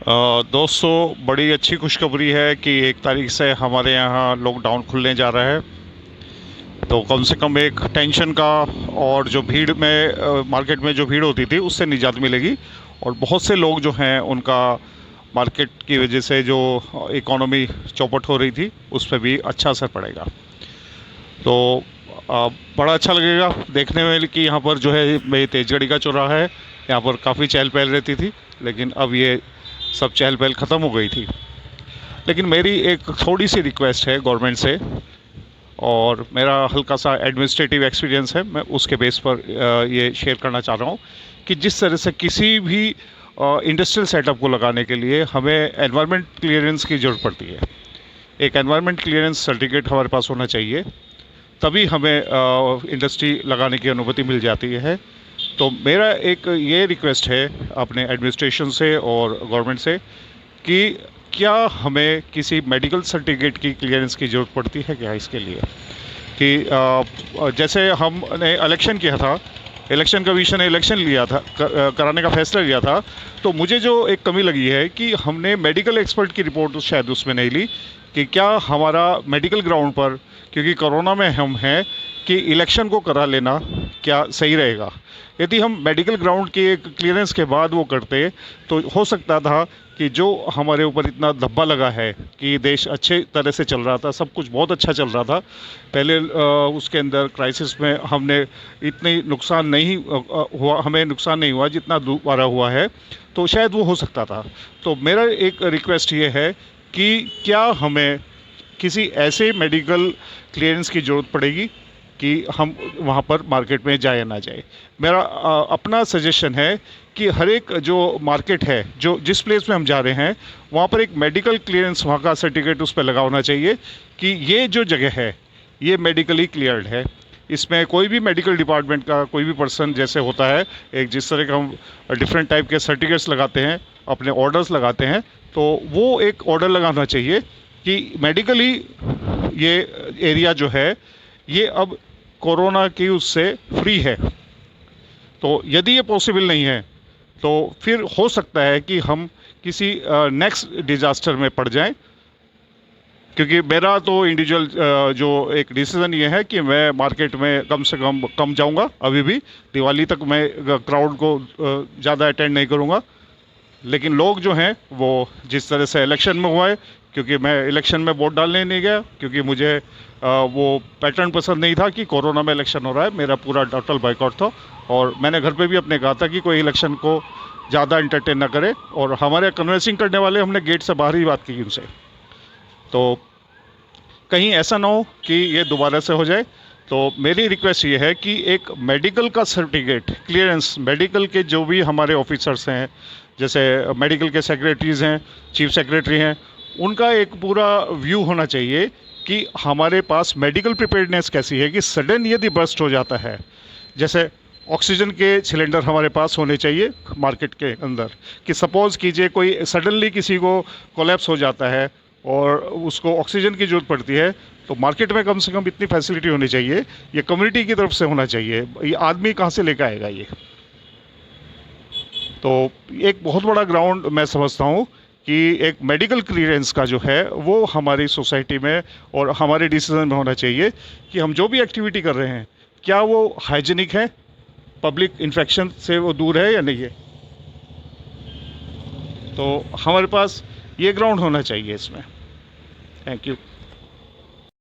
दोस्तों, बड़ी अच्छी खुशखबरी है कि 1 तारीख से हमारे यहाँ लॉकडाउन खुलने जा रहा है। तो कम से कम एक टेंशन का और जो भीड़ में मार्केट में जो भीड़ होती थी उससे निजात मिलेगी। और बहुत से लोग जो हैं उनका मार्केट की वजह से जो इकोनॉमी चौपट हो रही थी उस पर भी अच्छा असर पड़ेगा। तो बड़ा अच्छा लगेगा देखने में कि यहाँ पर जो है मेरी तेजगढ़ी का चौराहा है, यहाँ पर काफ़ी चहल पहल रहती थी, लेकिन अब ये सब चहल पहल ख़त्म हो गई थी। लेकिन मेरी एक थोड़ी सी रिक्वेस्ट है गवर्नमेंट से, और मेरा हल्का सा एडमिनिस्ट्रेटिव एक्सपीरियंस है, मैं उसके बेस पर ये शेयर करना चाह रहा हूँ कि जिस तरह से किसी भी इंडस्ट्रियल सेटअप को लगाने के लिए हमें एनवायरनमेंट क्लियरेंस की ज़रूरत पड़ती है। एक एनवायरनमेंट क्लियरेंस सर्टिफिकेट हमारे पास होना चाहिए, तभी हमें इंडस्ट्री लगाने की अनुमति मिल जाती है। तो मेरा एक ये रिक्वेस्ट है अपने एडमिनिस्ट्रेशन से और गवर्नमेंट से कि क्या हमें किसी मेडिकल सर्टिफिकेट की क्लियरेंस की ज़रूरत पड़ती है क्या इसके लिए, कि जैसे हमने इलेक्शन किया था, इलेक्शन कमीशन ने इलेक्शन लिया था, कराने का फैसला लिया था, तो मुझे जो एक कमी लगी है कि हमने मेडिकल एक्सपर्ट की रिपोर्ट शायद उसमें नहीं ली कि क्या हमारा मेडिकल ग्राउंड पर, क्योंकि कोरोना में हम हैं, कि इलेक्शन को करा लेना क्या सही रहेगा। यदि हम मेडिकल ग्राउंड की एक क्लियरेंस के बाद वो करते तो हो सकता था कि जो हमारे ऊपर इतना धब्बा लगा है कि देश अच्छे तरह से चल रहा था, सब कुछ बहुत अच्छा चल रहा था पहले, उसके अंदर क्राइसिस में हमने इतनी नुकसान नहीं हुआ, हमें नुकसान नहीं हुआ जितना दोबारा हुआ है, तो शायद वो हो सकता था। तो मेरा एक रिक्वेस्ट ये है कि क्या हमें किसी ऐसे मेडिकल क्लियरेंस की ज़रूरत पड़ेगी कि हम वहाँ पर मार्केट में जाए ना जाए। मेरा अपना सजेशन है कि हर एक जो मार्केट है, जो जिस प्लेस में हम जा रहे हैं, वहाँ पर एक मेडिकल क्लियरेंस, वहाँ का सर्टिफिकेट उस पर लगा होना चाहिए कि ये जो जगह है ये मेडिकली क्लियर्ड है। इसमें कोई भी मेडिकल डिपार्टमेंट का कोई भी पर्सन, जैसे होता है एक जिस तरह का हम डिफरेंट टाइप के सर्टिफिकेट्स लगाते हैं, अपने ऑर्डर्स लगाते हैं, तो वो एक ऑर्डर लगाना चाहिए कि मेडिकली ये एरिया जो है ये अब कोरोना की उससे फ्री है। तो यदि ये पॉसिबल नहीं है तो फिर हो सकता है कि हम किसी नेक्स्ट डिज़ास्टर में पड़ जाएं, क्योंकि मेरा तो इंडिविजुअल जो एक डिसीज़न ये है कि मैं मार्केट में कम से कम जाऊंगा। अभी भी दिवाली तक मैं क्राउड को ज़्यादा अटेंड नहीं करूंगा। लेकिन लोग जो हैं वो जिस तरह से इलेक्शन में हुआ है, क्योंकि मैं इलेक्शन में वोट डालने नहीं गया क्योंकि मुझे वो पैटर्न पसंद नहीं था कि कोरोना में इलेक्शन हो रहा है, मेरा पूरा टोटल बाइकआउट था। और मैंने घर पे भी अपने कहा था कि कोई इलेक्शन को ज़्यादा इंटरटेन ना करे, और हमारे कन्विंसिंग करने वाले हमने गेट से बाहर ही बात की उनसे। तो कहीं ऐसा ना हो कि ये दोबारा से हो जाए। तो मेरी रिक्वेस्ट ये है कि एक मेडिकल का सर्टिफिकेट क्लियरेंस, मेडिकल के जो भी हमारे ऑफिसर्स हैं, जैसे मेडिकल के सेक्रेटरीज़ हैं, चीफ सेक्रेटरी हैं, उनका एक पूरा व्यू होना चाहिए कि हमारे पास मेडिकल प्रिपेयर्डनेस कैसी है कि सडन यदि बर्स्ट हो जाता है, जैसे ऑक्सीजन के सिलेंडर हमारे पास होने चाहिए मार्केट के अंदर, कि सपोज़ कीजिए कोई सडनली किसी को कोलैप्स हो जाता है और उसको ऑक्सीजन की ज़रूरत पड़ती है, तो मार्केट में कम से कम इतनी फैसिलिटी होनी चाहिए। ये कम्युनिटी की तरफ से होना चाहिए, ये आदमी कहाँ से लेकर आएगा ये। तो एक बहुत बड़ा ग्राउंड मैं समझता हूँ कि एक मेडिकल क्लियरेंस का जो है वो हमारी सोसाइटी में और हमारे डिसीजन में होना चाहिए कि हम जो भी एक्टिविटी कर रहे हैं क्या वो हाइजीनिक है, पब्लिक इन्फेक्शन से वो दूर है या नहीं है। तो हमारे पास ये ग्राउंड होना चाहिए इसमें। Thank you.